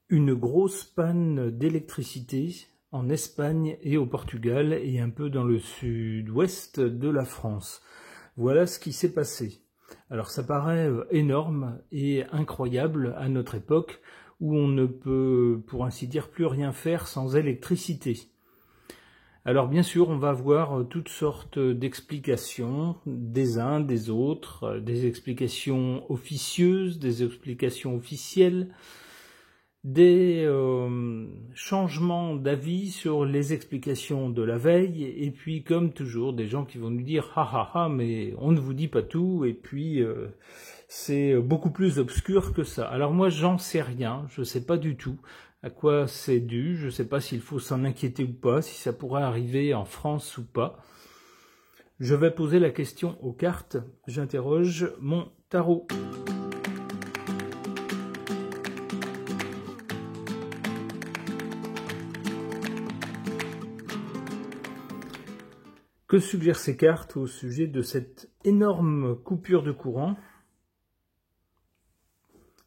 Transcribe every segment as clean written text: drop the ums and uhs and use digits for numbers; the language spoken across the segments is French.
Une grosse panne d'électricité en Espagne et au Portugal et un peu dans le sud-ouest de la France. Voilà ce qui s'est passé. Alors ça paraît énorme et incroyable à notre époque où on ne peut, pour ainsi dire, plus rien faire sans électricité. Alors bien sûr, on va avoir toutes sortes d'explications des uns, des autres, des explications officieuses, des explications officielles, des changements d'avis sur les explications de la veille, et puis comme toujours, des gens qui vont nous dire « ha ha ha, mais on ne vous dit pas tout », et puis c'est beaucoup plus obscur que ça. Alors moi, j'en sais rien, je ne sais pas du tout à quoi c'est dû, je ne sais pas s'il faut s'en inquiéter ou pas, si ça pourrait arriver en France ou pas. Je vais poser la question aux cartes, j'interroge mon tarot. Que suggèrent ces cartes au sujet de cette énorme coupure de courant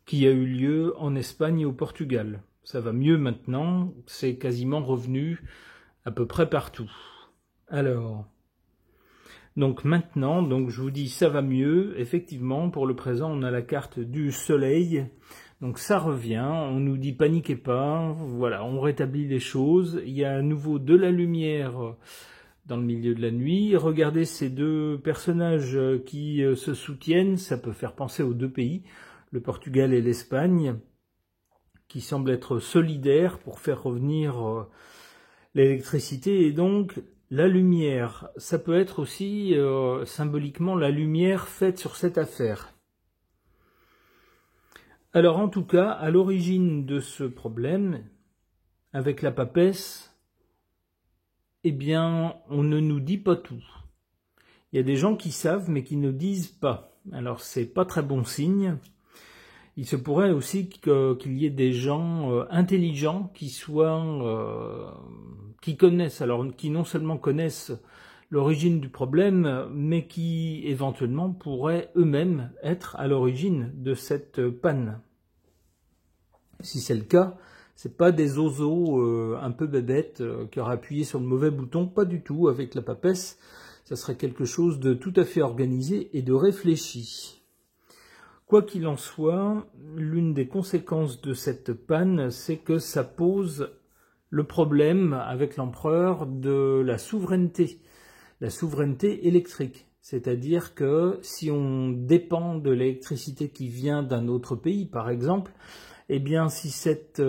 qui a eu lieu en Espagne et au Portugal? Ça va mieux maintenant, c'est quasiment revenu à peu près partout. Alors, donc maintenant, je vous dis ça va mieux. Effectivement, pour le présent, on a la carte du soleil. Donc ça revient, on nous dit paniquez pas, voilà, on rétablit les choses. Il y a à nouveau de la lumière dans le milieu de la nuit. Regardez ces deux personnages qui se soutiennent, ça peut faire penser aux deux pays, le Portugal et l'Espagne, qui semblent être solidaires pour faire revenir l'électricité. Et donc, la lumière, ça peut être aussi symboliquement la lumière faite sur cette affaire. Alors en tout cas, à l'origine de ce problème, avec la papesse, eh bien, on ne nous dit pas tout. Il y a des gens qui savent, mais qui ne disent pas. Alors, c'est pas très bon signe. Il se pourrait aussi qu'il y ait des gens intelligents qui connaissent, alors qui non seulement connaissent l'origine du problème, mais qui éventuellement pourraient eux-mêmes être à l'origine de cette panne. Si c'est le cas, c'est pas des oseaux un peu bébêtes qui auraient appuyé sur le mauvais bouton, pas du tout. Avec la papesse, ça serait quelque chose de tout à fait organisé et de réfléchi. Quoi qu'il en soit, l'une des conséquences de cette panne, c'est que ça pose le problème avec l'empereur de la souveraineté électrique. C'est-à-dire que si on dépend de l'électricité qui vient d'un autre pays, par exemple, eh bien, si cet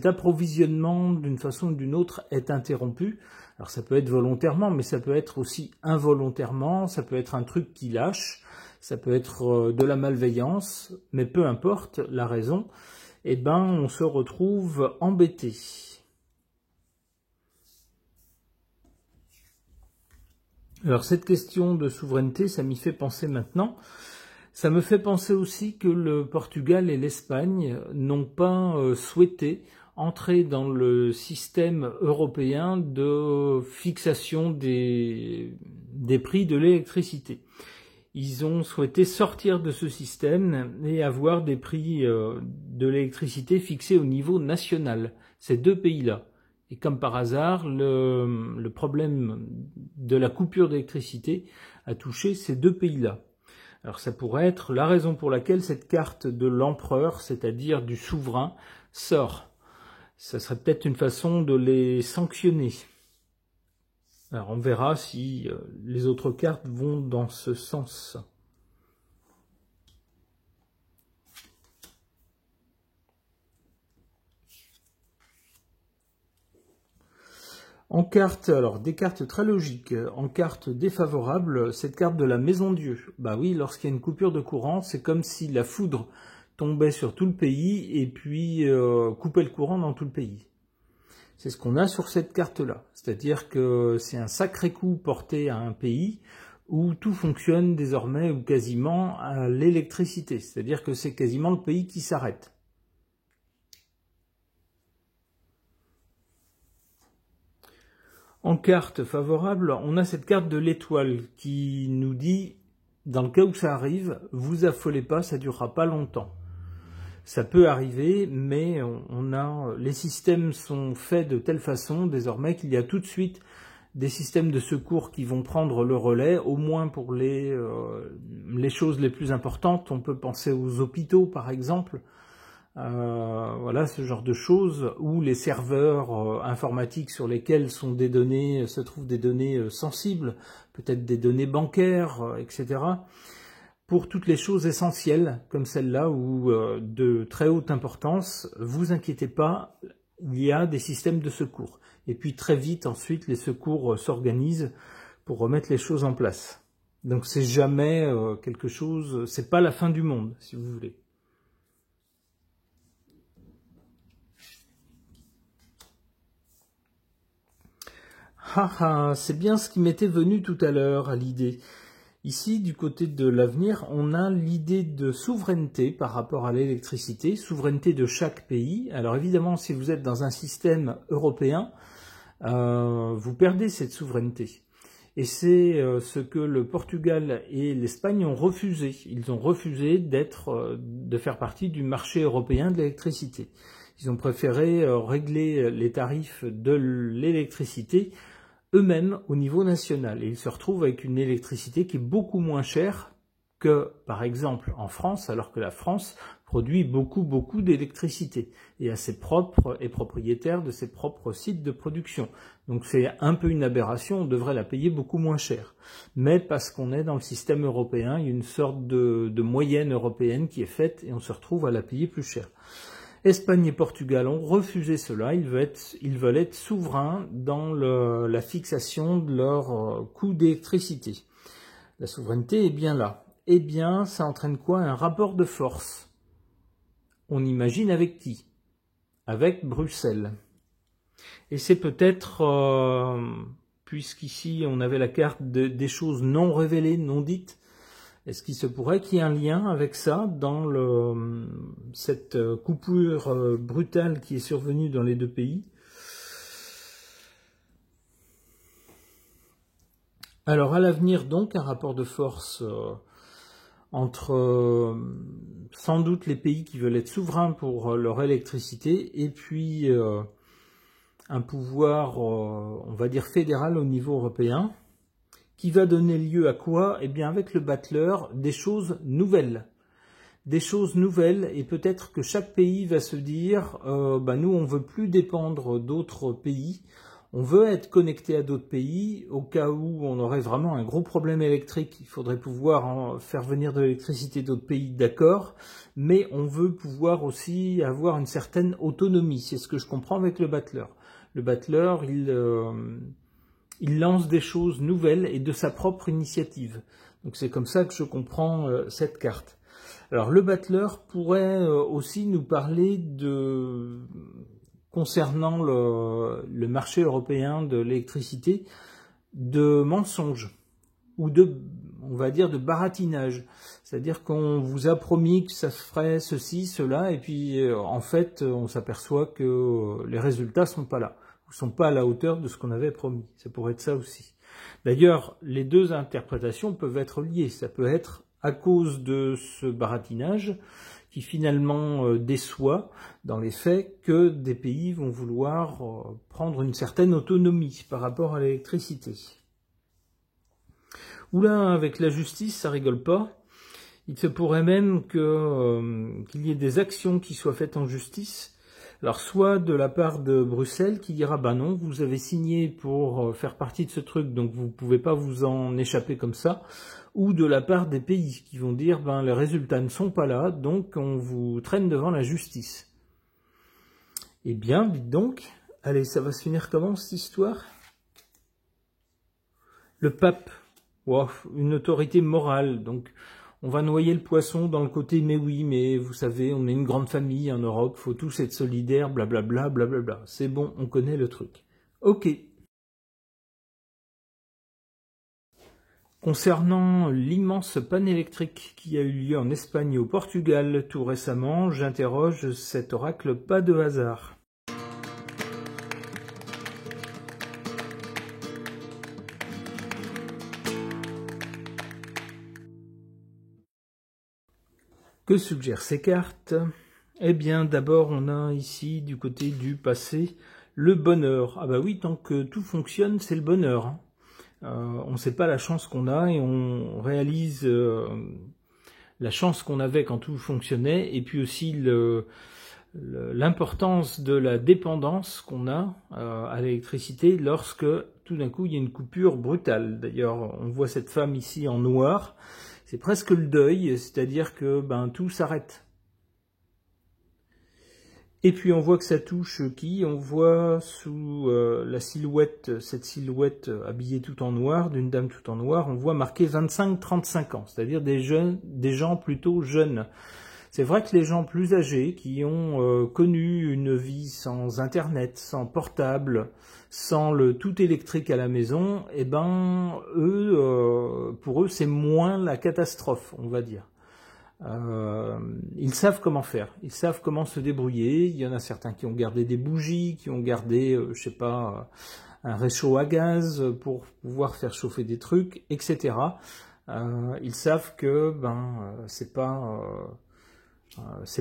approvisionnement d'une façon ou d'une autre est interrompu, alors ça peut être volontairement, mais ça peut être aussi involontairement, ça peut être un truc qui lâche, ça peut être de la malveillance, mais peu importe la raison, eh ben, on se retrouve embêté. Alors cette question de souveraineté, ça m'y fait penser maintenant. Ça me fait penser aussi que le Portugal et l'Espagne n'ont pas souhaité entrer dans le système européen de fixation des prix de l'électricité. Ils ont souhaité sortir de ce système et avoir des prix de l'électricité fixés au niveau national, ces deux pays-là. Et comme par hasard, le problème de la coupure d'électricité a touché ces deux pays-là. Alors ça pourrait être la raison pour laquelle cette carte de l'empereur, c'est-à-dire du souverain, sort. Ça serait peut-être une façon de les sanctionner. Alors on verra si les autres cartes vont dans ce sens. En carte, alors des cartes très logiques, en carte défavorable, cette carte de la Maison Dieu. Bah oui, lorsqu'il y a une coupure de courant, c'est comme si la foudre tombait sur tout le pays et puis coupait le courant dans tout le pays. C'est ce qu'on a sur cette carte-là. C'est-à-dire que c'est un sacré coup porté à un pays où tout fonctionne désormais ou quasiment à l'électricité. C'est-à-dire que c'est quasiment le pays qui s'arrête. En carte favorable, on a cette carte de l'étoile qui nous dit, dans le cas où ça arrive, vous affolez pas, ça durera pas longtemps. Ça peut arriver, mais les systèmes sont faits de telle façon désormais qu'il y a tout de suite des systèmes de secours qui vont prendre le relais, au moins pour les choses les plus importantes. On peut penser aux hôpitaux, par exemple. Voilà, ce genre de choses, où les serveurs informatiques sur lesquels se trouvent des données sensibles, peut-être des données bancaires, etc. Pour toutes les choses essentielles, comme celle-là, ou de très haute importance, vous inquiétez pas, il y a des systèmes de secours. Et puis très vite, ensuite, les secours s'organisent pour remettre les choses en place. Donc c'est jamais quelque chose, c'est pas la fin du monde, si vous voulez. C'est bien ce qui m'était venu tout à l'heure à l'idée. Ici, du côté de l'avenir, on a l'idée de souveraineté par rapport à l'électricité, souveraineté de chaque pays. Alors évidemment, si vous êtes dans un système européen, vous perdez cette souveraineté. Et c'est ce que le Portugal et l'Espagne ont refusé. Ils ont refusé de faire partie du marché européen de l'électricité. Ils ont préféré régler les tarifs de l'électricité eux-mêmes au niveau national. Et ils se retrouvent avec une électricité qui est beaucoup moins chère que, par exemple, en France, alors que la France produit beaucoup d'électricité et assez propre et propriétaire de ses propres sites de production. Donc c'est un peu une aberration, on devrait la payer beaucoup moins cher. Mais parce qu'on est dans le système européen, il y a une sorte de moyenne européenne qui est faite et on se retrouve à la payer plus cher. Espagne et Portugal ont refusé cela, ils veulent être souverains dans la fixation de leur coût d'électricité. La souveraineté est bien là. Eh bien, ça entraîne quoi? Un rapport de force. On imagine avec qui? Avec Bruxelles. Et c'est peut-être, puisqu'ici on avait la carte des choses non révélées, non dites, est-ce qu'il se pourrait qu'il y ait un lien avec ça dans cette coupure brutale qui est survenue dans les deux pays? Alors à l'avenir donc, un rapport de force entre sans doute les pays qui veulent être souverains pour leur électricité et puis un pouvoir, on va dire, fédéral au niveau européen, qui va donner lieu à quoi? Eh bien, avec le battleur, des choses nouvelles. Des choses nouvelles, et peut-être que chaque pays va se dire nous, on veut plus dépendre d'autres pays, on veut être connecté à d'autres pays, au cas où on aurait vraiment un gros problème électrique, il faudrait pouvoir faire venir de l'électricité d'autres pays, d'accord, mais on veut pouvoir aussi avoir une certaine autonomie, c'est ce que je comprends avec le battleur. Le battleur, il lance des choses nouvelles et de sa propre initiative. Donc c'est comme ça que je comprends cette carte. Alors le battleur pourrait aussi nous parler concernant le marché européen de l'électricité, de mensonges ou on va dire de baratinage. C'est-à-dire qu'on vous a promis que ça ferait ceci, cela, et puis en fait on s'aperçoit que les résultats sont pas là. Ne sont pas à la hauteur de ce qu'on avait promis. Ça pourrait être ça aussi. D'ailleurs, les deux interprétations peuvent être liées. Ça peut être à cause de ce baratinage qui finalement déçoit dans les faits que des pays vont vouloir prendre une certaine autonomie par rapport à l'électricité. Oula, avec la justice, ça rigole pas. Il se pourrait même qu'il y ait des actions qui soient faites en justice. Alors soit de la part de Bruxelles qui dira non, vous avez signé pour faire partie de ce truc, donc vous ne pouvez pas vous en échapper comme ça, ou de la part des pays qui vont dire les résultats ne sont pas là, donc on vous traîne devant la justice. Eh bien, dites donc, allez, ça va se finir comment cette histoire? Le pape, wow, une autorité morale, donc on va noyer le poisson dans le côté « mais oui, mais vous savez, on est une grande famille en Europe, faut tous être solidaires, blablabla, blablabla ». C'est bon, on connaît le truc. Ok. Concernant l'immense panne électrique qui a eu lieu en Espagne et au Portugal tout récemment, j'interroge cet oracle pas de hasard. Que suggèrent ces cartes? Eh bien, d'abord, on a ici, du côté du passé, le bonheur. Ah bah oui, tant que tout fonctionne, c'est le bonheur, hein. On ne sait pas la chance qu'on a et on réalise la chance qu'on avait quand tout fonctionnait, et puis aussi l'importance de la dépendance qu'on a à l'électricité lorsque tout d'un coup il y a une coupure brutale. D'ailleurs, on voit cette femme ici en noir, c'est presque le deuil, c'est-à-dire que tout s'arrête. Et puis on voit que ça touche qui? On voit sous la silhouette, cette silhouette habillée tout en noir, d'une dame tout en noir, on voit marqué 25-35 ans, c'est-à-dire des gens plutôt jeunes. C'est vrai que les gens plus âgés, qui ont connu une vie sans internet, sans portable, sans le tout électrique à la maison, eh ben eux, pour eux c'est moins la catastrophe, on va dire. Ils savent comment faire, ils savent comment se débrouiller. Il y en a certains qui ont gardé des bougies, qui ont gardé, je sais pas, un réchaud à gaz pour pouvoir faire chauffer des trucs, etc. Ils savent que c'est pas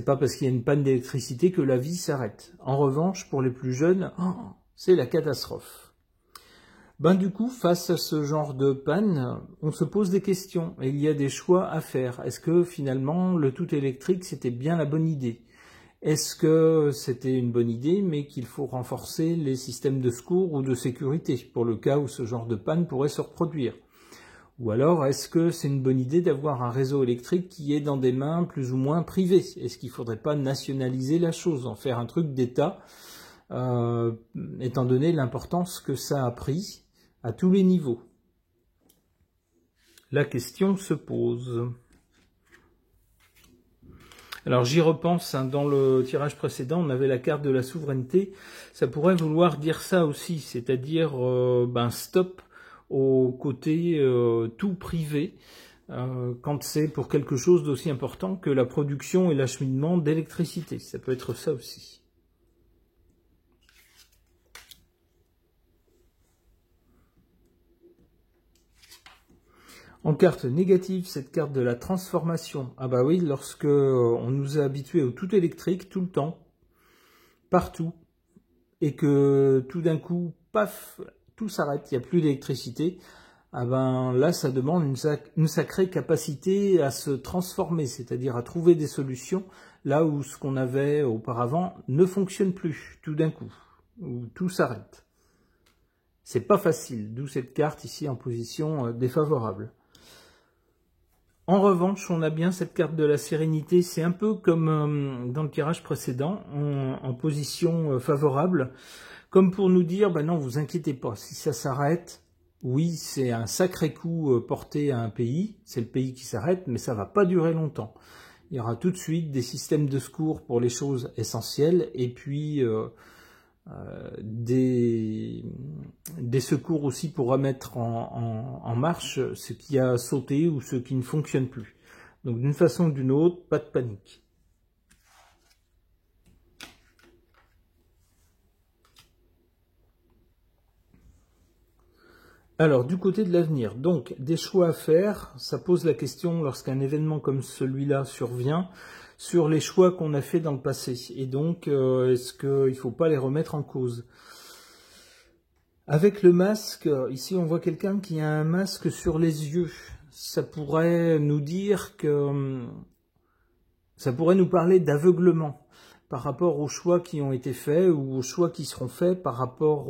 parce qu'il y a une panne d'électricité que la vie s'arrête. En revanche, pour les plus jeunes, c'est la catastrophe. Du coup, face à ce genre de panne, on se pose des questions et il y a des choix à faire. Est-ce que finalement le tout électrique c'était bien la bonne idée? Est-ce que c'était une bonne idée mais qu'il faut renforcer les systèmes de secours ou de sécurité pour le cas où ce genre de panne pourrait se reproduire? Ou alors est-ce que c'est une bonne idée d'avoir un réseau électrique qui est dans des mains plus ou moins privées? Est-ce qu'il ne faudrait pas nationaliser la chose, en faire un truc d'État, étant donné l'importance que ça a pris à tous les niveaux? La question se pose. Alors j'y repense, dans le tirage précédent, on avait la carte de la souveraineté. Ça pourrait vouloir dire ça aussi, c'est-à-dire stop au côté tout privé, quand c'est pour quelque chose d'aussi important que la production et l'acheminement d'électricité. Ça peut être ça aussi. En carte négative, cette carte de la transformation. Ah bah oui, lorsque on nous a habitués au tout électrique, tout le temps, partout, et que tout d'un coup, paf, tout s'arrête, il n'y a plus d'électricité, là, ça demande une sacrée capacité à se transformer, c'est-à-dire à trouver des solutions là où ce qu'on avait auparavant ne fonctionne plus, tout d'un coup, où tout s'arrête. C'est pas facile, d'où cette carte ici en position défavorable. En revanche, on a bien cette carte de la sérénité, c'est un peu comme dans le tirage précédent, en position favorable, comme pour nous dire, non, vous inquiétez pas, si ça s'arrête, oui, c'est un sacré coup porté à un pays, c'est le pays qui s'arrête, mais ça va pas durer longtemps. Il y aura tout de suite des systèmes de secours pour les choses essentielles, et puis des secours aussi pour remettre en marche ce qui a sauté ou ce qui ne fonctionne plus. Donc d'une façon ou d'une autre, pas de panique. Alors du côté de l'avenir, donc des choix à faire, ça pose la question lorsqu'un événement comme celui-là survient, sur les choix qu'on a fait dans le passé. Et donc, est-ce qu'il ne faut pas les remettre en cause? Avec le masque, ici on voit quelqu'un qui a un masque sur les yeux. Ça pourrait nous dire que... ça pourrait nous parler d'aveuglement par rapport aux choix qui ont été faits ou aux choix qui seront faits par rapport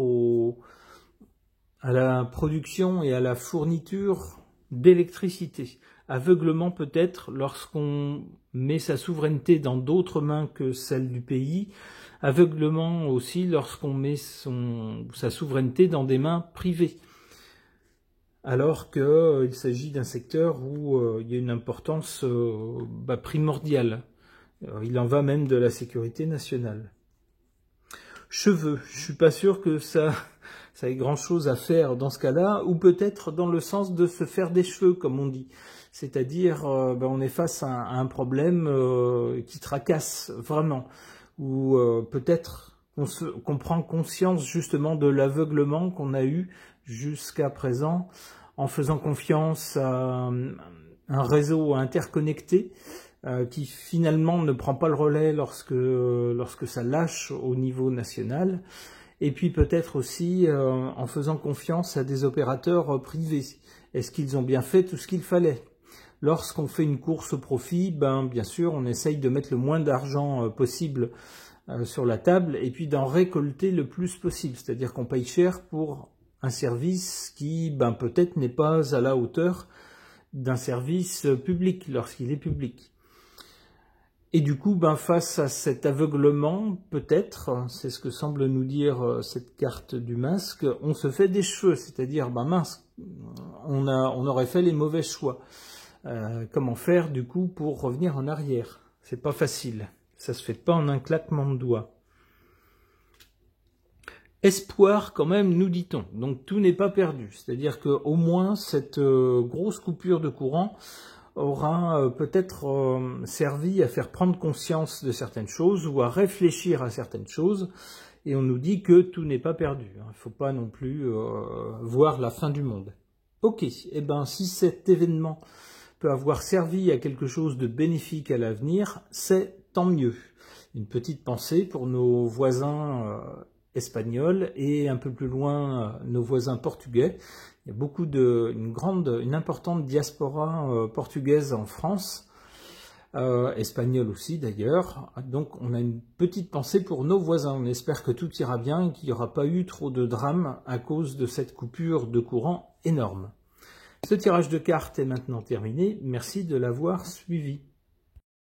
à la production et à la fourniture d'électricité. Aveuglement peut-être lorsqu'on met sa souveraineté dans d'autres mains que celle du pays. Aveuglement aussi lorsqu'on met sa souveraineté dans des mains privées. Alors qu'il s'agit d'un secteur où il y a une importance primordiale. Il en va même de la sécurité nationale. Cheveux, je suis pas sûr que ça ait grand chose à faire dans ce cas-là, ou peut-être dans le sens de se faire des cheveux, comme on dit. C'est-à-dire, on est face à un problème qui tracasse vraiment, ou peut-être qu'on prend conscience justement de l'aveuglement qu'on a eu jusqu'à présent, en faisant confiance à un réseau interconnecté, qui finalement ne prend pas le relais lorsque ça lâche au niveau national, et puis peut-être aussi en faisant confiance à des opérateurs privés. Est-ce qu'ils ont bien fait tout ce qu'il fallait? Lorsqu'on fait une course au profit, bien sûr, on essaye de mettre le moins d'argent possible sur la table et puis d'en récolter le plus possible. C'est-à-dire qu'on paye cher pour un service qui, peut-être n'est pas à la hauteur d'un service public lorsqu'il est public. Et du coup, face à cet aveuglement, peut-être, c'est ce que semble nous dire cette carte du masque, on se fait des cheveux, c'est-à-dire, mince, on aurait fait les mauvais choix. Comment faire du coup pour revenir en arrière? C'est pas facile, ça se fait pas en un claquement de doigts. Espoir quand même, nous dit-on, donc tout n'est pas perdu, c'est-à-dire qu'au moins cette grosse coupure de courant aura peut-être servi à faire prendre conscience de certaines choses ou à réfléchir à certaines choses, et on nous dit que tout n'est pas perdu, il ne faut pas non plus voir la fin du monde. Ok, si cet événement peut avoir servi à quelque chose de bénéfique à l'avenir, c'est tant mieux. Une petite pensée pour nos voisins espagnols et un peu plus loin nos voisins portugais. Il y a une importante diaspora portugaise en France, espagnole aussi d'ailleurs. Donc on a une petite pensée pour nos voisins. On espère que tout ira bien et qu'il n'y aura pas eu trop de drames à cause de cette coupure de courant énorme. Ce tirage de cartes est maintenant terminé. Merci de l'avoir suivi.